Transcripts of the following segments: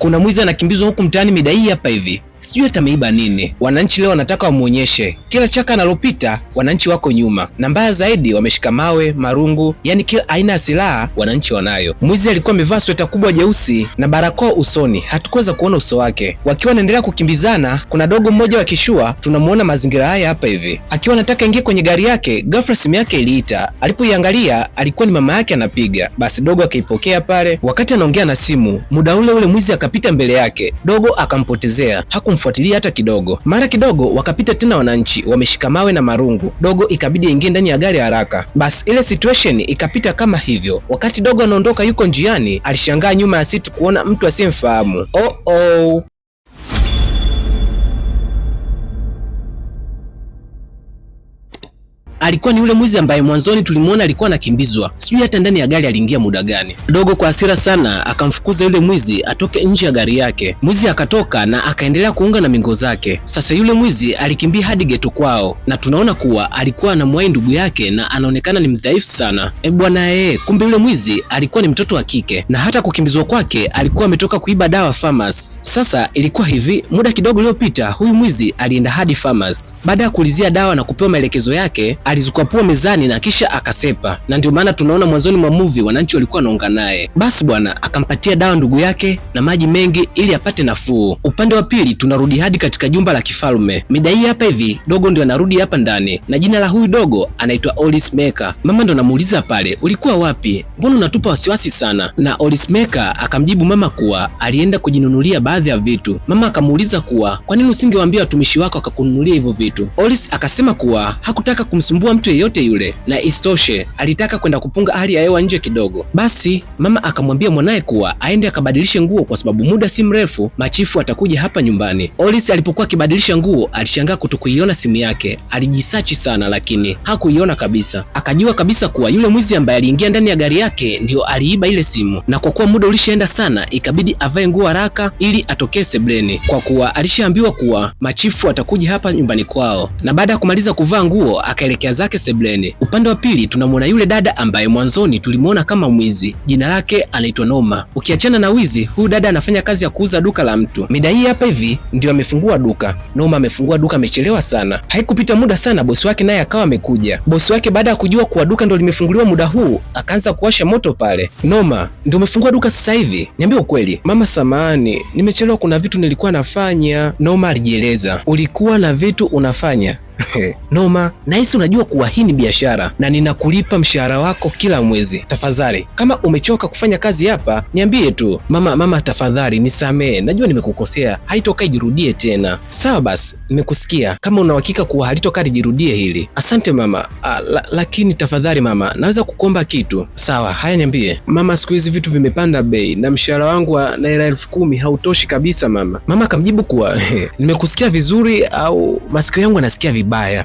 kuna mwizi anakimbizwa huku mtaani mida hii hapa hivi. Sijui hata ameiba nini. Wananchi leo wanataka wamuonyeshe. Kila chaka analopita wananchi wako nyuma, na mbaya zaidi wameshika mawe, marungu, yani kila aina ya silaha wananchi wanayo. Mwizi alikuwa amevaa sweta kubwa jeusi na barakoa usoni, hatukuweza kuona uso wake. Wakiwa wanaendelea kukimbizana, kuna dogo mmoja wa kishua, tunamuona mazingira haya hapa hivi, akiwa anataka ingie kwenye gari yake, ghafla simu yake iliita. Alipoiangalia alikuwa ni mama yake anapiga. Basi dogo akaipokea pale. Wakati anaongea na simu, muda ule ule mwizi akapita mbele yake, dogo akampotezea, kumfuatilia hata kidogo. Mara kidogo wakapita tena wananchi wameshika mawe na marungu. Dogo ikabidi aingie ndani ya gari haraka. Basi ile situation ikapita kama hivyo. Wakati dogo anaondoka yuko njiani, alishangaa nyuma ya siti kuona mtu asiyemfahamu. Alikuwa ni yule mwizi ambaye mwanzoni tulimuona alikuwa anakimbizwa. Sijui hata ndani ya gari aliingia muda gani. Dogo kwa hasira sana akamfukuza yule mwizi atoke nje ya gari yake. Mwizi akatoka na akaendelea kuunga na mingo zake. Sasa yule mwizi alikimbia hadi geto kwao, na tunaona kuwa alikuwa anamwahi ndugu yake na anaonekana ni mdhaifu sana. Bwana kumbe yule mwizi alikuwa ni mtoto wa kike, na hata kukimbizwa kwake alikuwa ametoka kuiba dawa Farmers. Sasa ilikuwa hivi, muda kidogo uliopita huyu mwizi alienda hadi Farmers. Baada ya kuulizia dawa na kupewa maelekezo yake, alizukapua mezani na kisha akasepa, na ndio maana tunaona mwanzoni mwa movie wananchi walikuwa wanaonga naye. Basi bwana akampatia dawa ndugu yake na maji mengi ili apate nafuu. Upande wa pili tunarudi hadi katika jumba la kifalme. Mida hii hapa hivi dogo ndio anarudi hapa ndani, na jina la huyu dogo anaitwa Olis Maker. Mama ndo anamuuliza pale, ulikuwa wapi? Mbona unatupa wasiwasi sana? Na Olis Maker akamjibu mama kuwa alienda kujinunulia baadhi ya vitu. Mama akamuuliza kuwa kwa nini usingewaambia watumishi wako akakununulia hivyo vitu? Olis akasema kuwa hakutaka kumsumbua mtu yeyote yule, na istoshe alitaka kwenda kupunga hali ya hewa nje kidogo. Basi mama akamwambia mwanae kuwa aende akabadilishe nguo kwa sababu muda si mrefu machifu atakuja hapa nyumbani. Olis alipokuwa akibadilisha nguo alishangaa kutokuiona simu yake. Alijisachi sana lakini hakuiona kabisa. Akajua kabisa kuwa yule mwizi ambaye aliingia ndani ya gari yake ndio aliiba ile simu, na kwa kuwa muda ulishaenda sana ikabidi avae nguo haraka ili atokee sebleni, kwa kuwa alishaambiwa kuwa machifu atakuja hapa nyumbani kwao. Na baada ya kumaliza kuvaa nguo akaelekea zake sebleni. Upande wa pili tunamwona yule dada ambaye mwanzoni tulimuona kama mwizi. Jina lake anaitwa Noma. Ukiachana na wizi, huyu dada anafanya kazi ya kuuza duka la mtu. Mida hii hapa hivi ndio amefungua duka. Noma amefungua duka amechelewa sana. Haikupita muda sana bosi wake naye akawa amekuja. Bosi wake baada ya kujua kuwa duka ndio limefunguliwa muda huu, akaanza kuwasha moto pale. Noma, ndio umefungua duka sasa hivi? Niambie ukweli. Mama samahani, nimechelewa, kuna vitu nilikuwa nafanya. Noma alijieleza. Ulikuwa na vitu unafanya? Noma, nahisi unajua kuwa hii ni biashara na ninakulipa mshahara wako kila mwezi. Tafadhali, kama umechoka kufanya kazi hapa, niambie tu. Mama tafadhali nisamee, najua nimekukosea, haitoka ijirudie tena. Sawa basi, nimekusikia. Kama una uhakika kuwa halitoka lijirudie hili. Asante mama. Lakini tafadhali mama, naweza kukuomba kitu? Sawa, haya niambie. Mama, siku hizi vitu vimepanda bei na mshahara wangu wa naira 10,000 hautoshi kabisa mama. Mama akamjibu kuwa nimekusikia vizuri au masikio yangu yanasikia vibaya?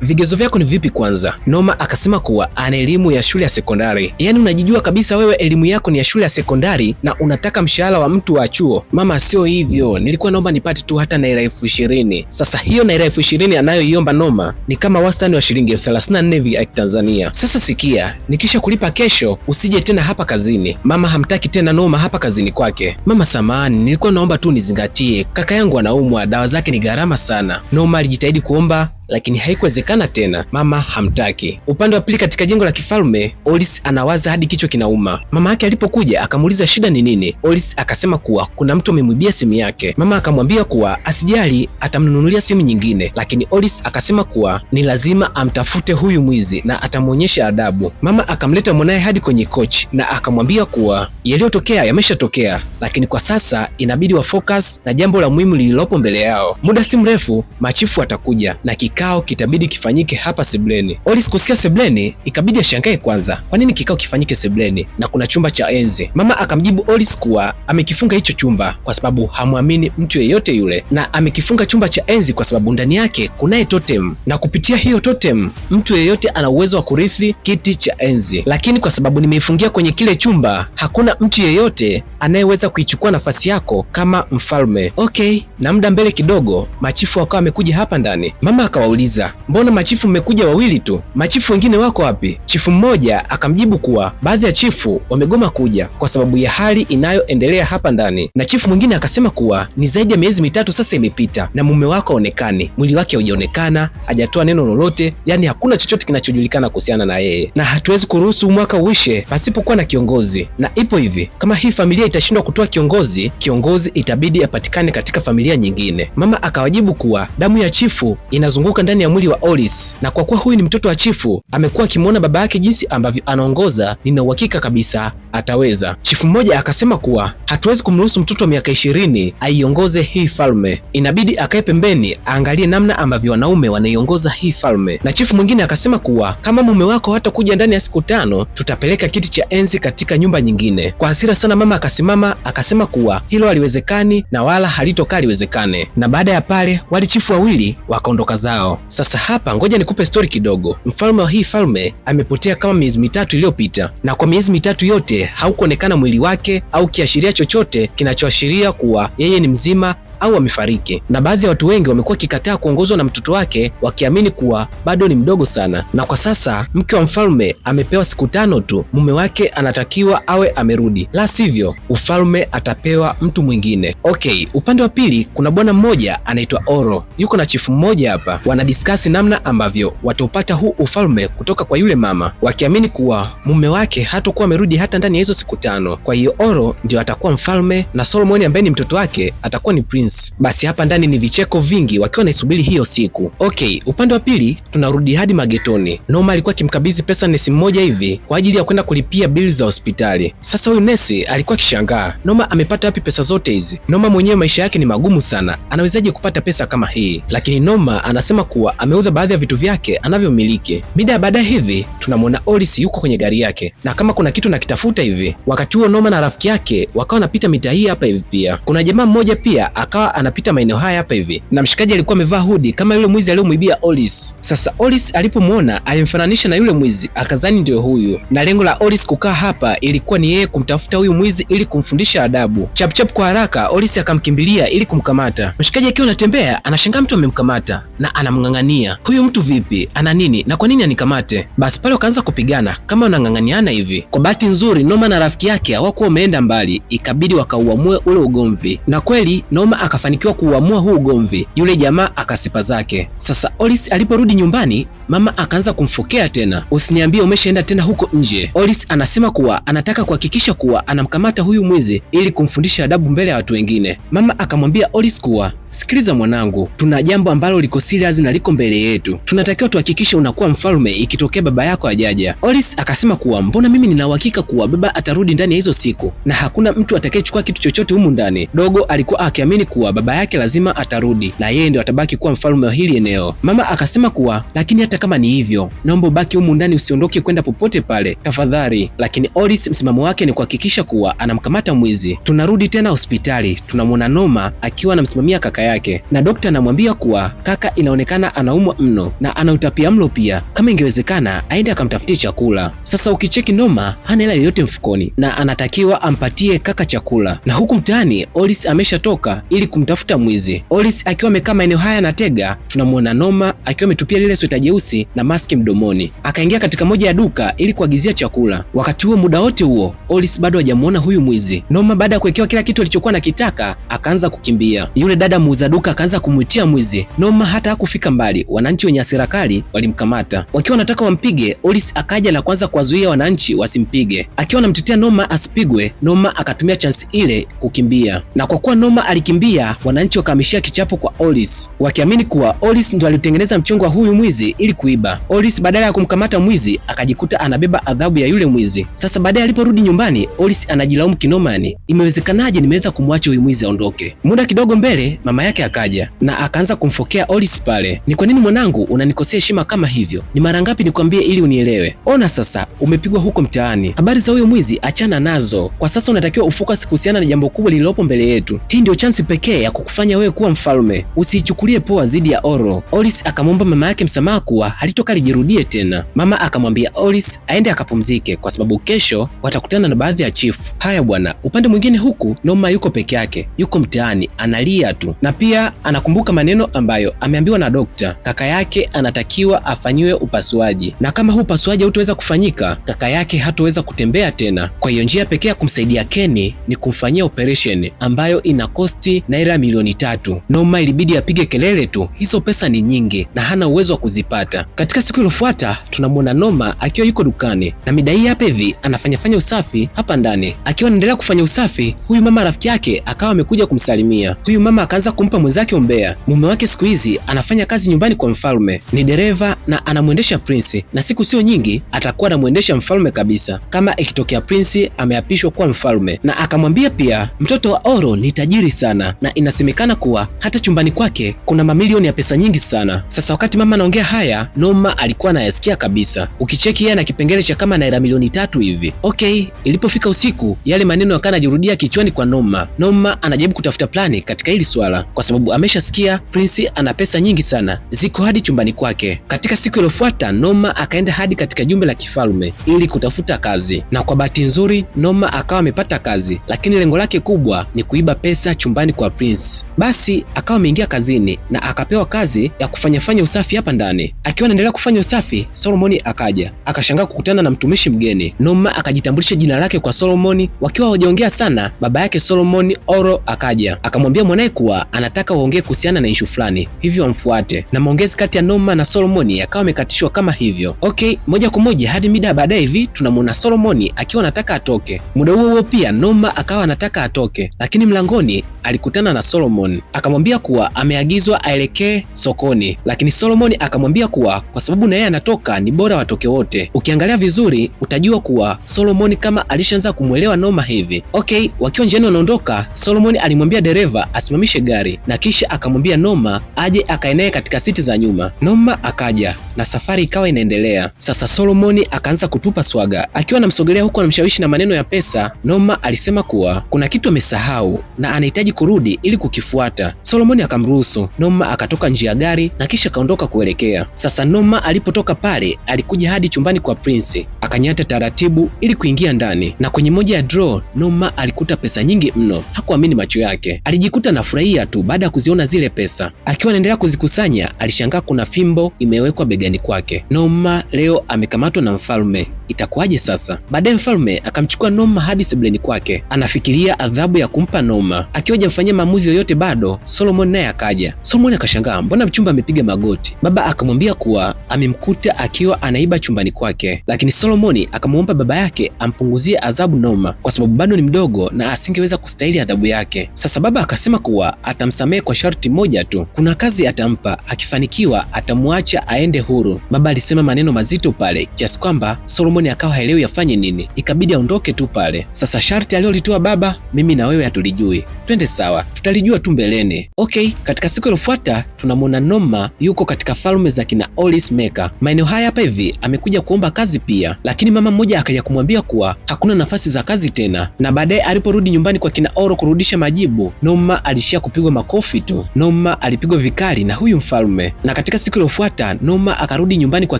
Vigezo vyako ni vipi kwanza? Noma akasema kuwa ana elimu ya shule ya sekondari. Yaani unajijua kabisa wewe elimu yako ni ya shule ya sekondari na unataka mshahara wa mtu wa chuo? Mama, sio hivyo, nilikuwa naomba nipate tu hata naira 20,000. Sasa hiyo naira 20,000 anayoiomba Noma ni kama wastani wa shilingi 34 vya Tanzania. Sasa sikia, nikisha kulipa kesho usije tena hapa kazini. Mama hamtaki tena Noma hapa kazini kwake. Mama samahani, nilikuwa naomba tu nizingatie, kaka yangu anaumwa, dawa zake ni gharama sana. Noma alijitahidi kuomba lakini haikuwezekana tena. Mama hamtaki. Upande wa pili katika jengo la kifalme, Olis anawaza hadi kichwa kinauma. Mama yake alipokuja akamuuliza shida ni nini. Olis akasema kuwa kuna mtu amemwibia simu yake. Mama akamwambia kuwa asijali, atamnunulia simu nyingine, lakini Olis akasema kuwa ni lazima amtafute huyu mwizi na atamuonyesha adabu. Mama akamleta mwanae hadi kwenye kochi na akamwambia kuwa yaliyotokea yameshatokea, lakini kwa sasa inabidi wa focus na jambo la muhimu lililopo mbele yao. Muda si mrefu machifu atakuja na kikao kitabidi kifanyike hapa sebleni. Olis kusikia sebleni ikabidi ashangae kwanza. Kwa nini kikao kifanyike sebleni na kuna chumba cha enzi? Mama akamjibu Olis kuwa amekifunga hicho chumba kwa sababu hamwamini mtu yeyote yule, na amekifunga chumba cha enzi kwa sababu ndani yake kunaye totem, na kupitia hiyo totem mtu yeyote ana uwezo wa kurithi kiti cha enzi, lakini kwa sababu nimeifungia kwenye kile chumba hakuna mtu yeyote anayeweza kuichukua nafasi yako kama mfalme. Okay, na muda mbele kidogo machifu wakawa wamekuja hapa ndani. Mama akawauliza, mbona machifu mmekuja wawili tu? Machifu wengine wako wapi? Chifu mmoja akamjibu kuwa baadhi ya chifu wamegoma kuja kwa sababu ya hali inayoendelea hapa ndani, na chifu mwingine akasema kuwa ni zaidi ya miezi mitatu sasa imepita na mume wako haonekani, mwili wake haujaonekana, hajatoa neno lolote, yani hakuna chochote kinachojulikana kuhusiana na yeye, na hatuwezi kuruhusu mwaka uishe pasipokuwa na kiongozi. Na ipo hivi, kama hii familia itashindwa kutoa kiongozi, kiongozi itabidi apatikane katika familia nyingine. Mama akawajibu kuwa damu ya chifu inazunguka ndani ya mwili wa Oris, na kwa kuwa huyu ni mtoto wa chifu, amekuwa akimwona baba yake jinsi ambavyo anaongoza, nina uhakika kabisa ataweza. Chifu mmoja akasema kuwa hatuwezi kumruhusu mtoto wa miaka 20 aiongoze hii falme, inabidi akae pembeni aangalie namna ambavyo wanaume wanaiongoza hii falme. Na chifu mwingine akasema kuwa kama mume wako hatakuja ndani ya siku 5, tutapeleka kiti cha enzi katika nyumba nyingine. Kwa hasira sana mama akasimama akasema kuwa hilo haliwezekani na wala halitokaa liwezekane. Na baada ya pale wale chifu wawili wakaondoka zao. Sasa hapa ngoja nikupe story kidogo. Mfalme wa hii falme amepotea kama miezi mitatu iliyopita, na kwa miezi mitatu yote haukuonekana mwili wake au kiashiria chochote kinachoashiria kuwa yeye ni mzima au amefariki. Na baadhi ya watu wengi wamekuwa kikataa kuongozwa na mtoto wake wakiamini kuwa bado ni mdogo sana. Na kwa sasa mke wa mfalme amepewa siku 5 tu, mume wake anatakiwa awe amerudi, la sivyo ufalme atapewa mtu mwingine. Okay, upande wa pili kuna bwana mmoja anaitwa Oro, yuko na chifu mmoja hapa, wanadiskasi namna ambavyo wataupata huu ufalme kutoka kwa yule mama, wakiamini kuwa mume wake hatakuwa amerudi hata ndani ya hizo siku 5. Kwa hiyo Oro ndio atakuwa mfalme na Solomon ambaye ni mtoto wake atakuwa ni prince. Basi hapa ndani ni vicheko vingi wakiwa naisubiri hiyo siku. Okay, upande wa pili tunarudi hadi magetoni. Noma alikuwa akimkabidhi pesa nesi mmoja hivi kwa ajili ya kwenda kulipia bili za hospitali. Sasa huyu nesi alikuwa akishangaa, Noma amepata wapi pesa zote hizi? Noma mwenyewe maisha yake ni magumu sana, anawezaje kupata pesa kama hii? Lakini Noma anasema kuwa ameuza baadhi ya vitu vyake anavyomiliki. Mida ya baadaye hivi tunamwona Oris yuko kwenye gari yake na kama kuna kitu nakitafuta hivi. Wakati huo Noma na rafiki yake wakawa wanapita mita hii hapa hivi. Pia kuna jamaa mmoja pia akawa anapita maeneo haya hapa hivi, na mshikaji alikuwa amevaa hoodie kama yule mwizi aliyomwibia Oris. Sasa Oris alipomwona alimfananisha na yule mwizi, akazani ndio huyu, na lengo la Oris kukaa hapa ilikuwa ni yeye kumtafuta huyu mwizi ili kumfundisha adabu. Chapchap kwa haraka Oris akamkimbilia ili kumkamata. Mshikaji akiwa anatembea anashangaa mtu amemkamata na anamng'ang'ania. Huyu mtu vipi? Ana nini? Na kwa nini anikamate? Basi pale wakaanza kupigana kama wanang'ang'aniana hivi. Kwa bahati nzuri Noma na rafiki yake hawakuwa wameenda mbali, ikabidi wakauamue ule ugomvi. Na kweli Noma akafanikiwa kuuamua huu ugomvi, yule jamaa akasipa zake. Sasa Oris aliporudi nyumbani, mama akaanza kumfokea tena, usiniambie umeshaenda tena huko nje. Oris anasema kuwa anataka kuhakikisha kuwa anamkamata huyu mwizi ili kumfundisha adabu mbele ya watu wengine. Mama akamwambia Oris kuwa sikiliza mwanangu, tuna jambo ambalo liko serious na liko mbele yetu, tunatakiwa tuhakikishe unakuwa mfalme ikitokea baba yako ajaja. Oris akasema kuwa mbona mimi nina uhakika kuwa baba atarudi ndani ya hizo siku na hakuna mtu atakayechukua kitu chochote humu ndani. Dogo alikuwa akiamini kuwa baba yake lazima atarudi na yeye ndio atabaki kuwa mfalme wa hili eneo. Mama akasema kuwa lakini hata kama ni hivyo, naomba ubaki humu ndani, usiondoke kwenda popote pale tafadhali. Lakini Oris msimamo wake ni kuhakikisha kuwa anamkamata mwizi. Tunarudi tena hospitali, tunamwona Noma akiwa anamsimamia kaka yake, na daktari anamwambia kuwa kaka inaonekana anaumwa mno na ana utapiamlo pia, kama ingewezekana aende akamtafutie chakula. Sasa ukicheki Noma hana hela yoyote mfukoni na anatakiwa ampatie kaka chakula, na huku mtaani Oris ameshatoka ili kumtafuta mwizi. Oris akiwa amekaa maeneo haya na tega, tunamwona Noma akiwa ametupia lile sweta jeusi na maski mdomoni, akaingia katika moja ya duka ili kuagizia chakula. Wakati huo muda wote huo Oris bado hajamuona huyu mwizi. Noma baada ya kuwekewa kila kitu alichokuwa nakitaka akaanza kukimbia. Yule dada muuza duka akaanza kumwitia mwizi. Noma hata hakufika mbali, wananchi wenye hasira kali walimkamata wakiwa wanataka wampige. Oris akaja na kuanza kuwazuia wananchi wasimpige, akiwa anamtetea Noma asipigwe. Noma akatumia chance ile kukimbia, na kwa kuwa Noma alikimbia, wananchi wakahamishia kichapo kwa Oris wakiamini kuwa Oris ndo alitengeneza mchongo wa huyu mwizi ili kuiba. Oris badala ya kumkamata mwizi akajikuta anabeba adhabu ya yule mwizi. Sasa baadaye aliporudi nyumbani, Oris anajilaumu kinomani, imewezekanaje nimeweza kumwacha huyu mwizi aondoke. Muda kidogo mbele mama yake akaja na akaanza kumfokea Oris pale, ni kwa nini mwanangu unanikosea heshima kama hivyo? Ni mara ngapi nikwambie ili unielewe? Ona sasa umepigwa huko mtaani, habari za huyo mwizi achana nazo. Kwa sasa unatakiwa ufocus kuhusiana na jambo kubwa lililopo mbele yetu. Hii ndio chance pekee ya kukufanya wewe kuwa mfalme, usiichukulie poa zidi ya Oro. Oris akamwomba mama yake msamaha kuwa halitoka lijirudie tena. Mama akamwambia Oris aende akapumzike kwa sababu kesho watakutana na baadhi ya chifu. Haya bwana, upande mwingine huku Norma yuko peke yake, yuko mtaani analia tu, na pia anakumbuka maneno ambayo ameambiwa na dokta. Kaka yake anatakiwa afanyiwe upasuaji, na kama huu upasuaji hautaweza kufanyika, kaka yake hataweza kutembea tena. Kwa hiyo njia pekee ya kumsaidia Kenny ni kumfanyia operation ambayo ina kosti naira milioni 3. Norma ilibidi apige kelele tu, hizo pesa ni nyingi na hana uwezo wa kuzipata. Katika siku iliyofuata tunamwona Norma akiwa yuko dukani na mida hii hapa hivi anafanya usafi hapa ndani. Akiwa anaendelea kufanya usafi, huyu mama rafiki yake akawa amekuja kumsalimia. Huyu mama akaanza kumpa mwenzake umbea. Mume wake siku hizi anafanya kazi nyumbani kwa mfalme, ni dereva na anamwendesha Prince, na siku sio nyingi atakuwa anamwendesha mfalme kabisa kama ikitokea Prince ameapishwa kuwa mfalme. Na akamwambia pia mtoto wa Oro ni tajiri sana, na inasemekana kuwa hata chumbani kwake kuna mamilioni ya pesa nyingi sana. Sasa wakati mama anaongea haya, Norma alikuwa anayasikia kabisa. Ukicheki yeye na kipengele cha kama naira milioni 3 hivi. Okay, ilipofika usiku yale maneno yakawa yanajirudia kichwani kwa Norma. Norma anajaribu kutafuta plani katika hili swala kwa sababu ameshasikia Prince ana pesa nyingi sana, ziko hadi chumbani kwake. Katika siku iliyofuata Norma akaenda hadi katika jumba la kifalme ili kutafuta kazi, na kwa bahati nzuri Norma akawa amepata kazi, lakini lengo lake kubwa ni kuiba pesa chumbani kwa Prince. Basi akawa ameingia kazini na akapewa kazi ya kufanya usafi hapa ndani. Akiwa anaendelea kufanya usafi, Solomon akaja, akashangaa kukutana na mtumishi mgeni. Norma akajitambulisha jina lake kwa Solomon. Wakiwa hawajaongea sana, baba yake Solomon, Oro, akaja akamwambia mwanae kuwa anataka waongee kuhusiana na issue fulani, hivyo amfuate. Na maongezi kati ya Norma na Solomon yakawa amekatishwa kama hivyo. Okay, moja kwa moja hadi mida baadaye hivi tunamwona Solomon akiwa anataka atoke. Muda huo pia Norma akawa anataka atoke, lakini mlangoni alikutana na Solomon. Akamwambia kuwa ameagizwa aelekee sokoni, lakini Solomon akamwambia kuwa kwa sababu na yeye anatoka ni bora watoke wote. Ukiangalia vizuri utajua kuwa Solomon kama alishaanza kumwelewa Norma hivi. Okay, wakiwa njiani wanaondoka, Solomon alimwambia dereva asimamishe gari na kisha akamwambia Norma aje akaenee katika siti za nyuma. Norma akaja na safari ikawa inaendelea. Sasa Solomon akaanza kutupa swaga. Akiwa anamsogelea huko anamshawishi na maneno ya pesa, Norma alisema kuwa kuna kitu amesahau na anahitaji kurudi ili kukifuata. Solomon akamruhusu. Norma akatoka nje ya gari na kisha kaondoka kuelekea. Sasa Norma alipotoka pale alikuja hadi chumbani kwa Prince, akanyata taratibu ili kuingia ndani, na kwenye moja ya draw Norma alikuta pesa nyingi mno. Hakuamini macho yake, alijikuta na furahia tu baada ya kuziona zile pesa. Akiwa anaendelea kuzikusanya, alishangaa kuna fimbo imewekwa begani kwake. Norma leo amekamatwa na mfalme, itakuwaje sasa? Baadaye mfalme akamchukua Norma hadi sebuleni kwake, anafikiria adhabu ya kumpa Norma. Akiwa hajafanyia maamuzi yoyote bado, Solomon naye akaja. Solomon akashangaa, mbona mchumba amepiga magoti? Baba akamwambia kuwa amemkuta akiwa anaiba chumbani kwake, lakini Solomon akamwomba baba yake ampunguzie adhabu Norma kwa sababu bado ni mdogo na asingeweza kustahili adhabu yake. Sasa baba akasema kuwa atamsamehe kwa sharti moja tu, kuna kazi atampa, akifanikiwa atamwacha aende huru. Baba alisema maneno mazito pale kiasi kwamba Solomon akawa haelewi afanye nini, ikabidi aondoke tu pale. Sasa sharti alilolitoa baba, mimi na wewe hatulijui, twende sawa, tutalijua tu mbeleni. Okay, katika siku iliyofuata tunamwona Norma yuko katika falme za kina Oris Meka. Maeneo haya hapa hivi amekuja kuomba kazi pia, lakini mama mmoja akaja kumwambia kuwa hakuna nafasi za kazi tena. Na baadaye aliporudi nyumbani kwa kina Oro kurudisha majibu, Norma alishia kupigwa makofi tu. Norma alipigwa vikali na huyu mfalme. Na katika siku iliyofuata Norma akarudi nyumbani kwa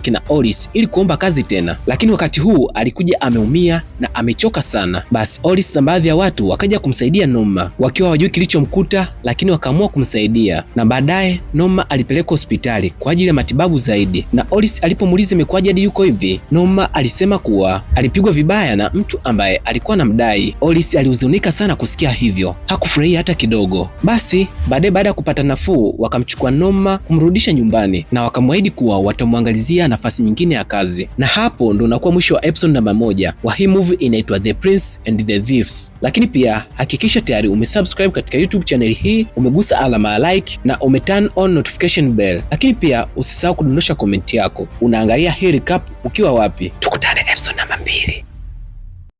kina Oris ili kuomba kazi tena, lakini wakati huu alikuja ameumia na amechoka sana. Basi Oris na baadhi ya watu wakaja kumsaidia Norma wakiwa hawajui kilichomkuta, lakini wakaamua kumsaidia. Na baadaye Norma alipelekwa hospitali kwa ajili ya matibabu zaidi. Na Oris alipomuuliza imekuwaje hadi yuko hivi, Norma alisema kuwa alipigwa vibaya na mtu ambaye alikuwa anamdai. Oris alihuzunika sana kusikia hivyo, hakufurahia hata kidogo. Basi baadaye baada ya kupata nafuu wakamchukua Norma kumrudisha nyumbani na wakamwahidi kuwa watamwangalizia nafasi nyingine ya kazi. Na hapo ndo unakuwa mwisho wa episode namba 1 wa hii movie inaitwa The Prince and the Thieves. Lakini pia hakikisha tayari umesubscribe katika YouTube channel hii, umegusa alama ya like na umeturn on notification bell. Lakini pia usisahau kudondosha komenti yako, unaangalia hii recap ukiwa wapi.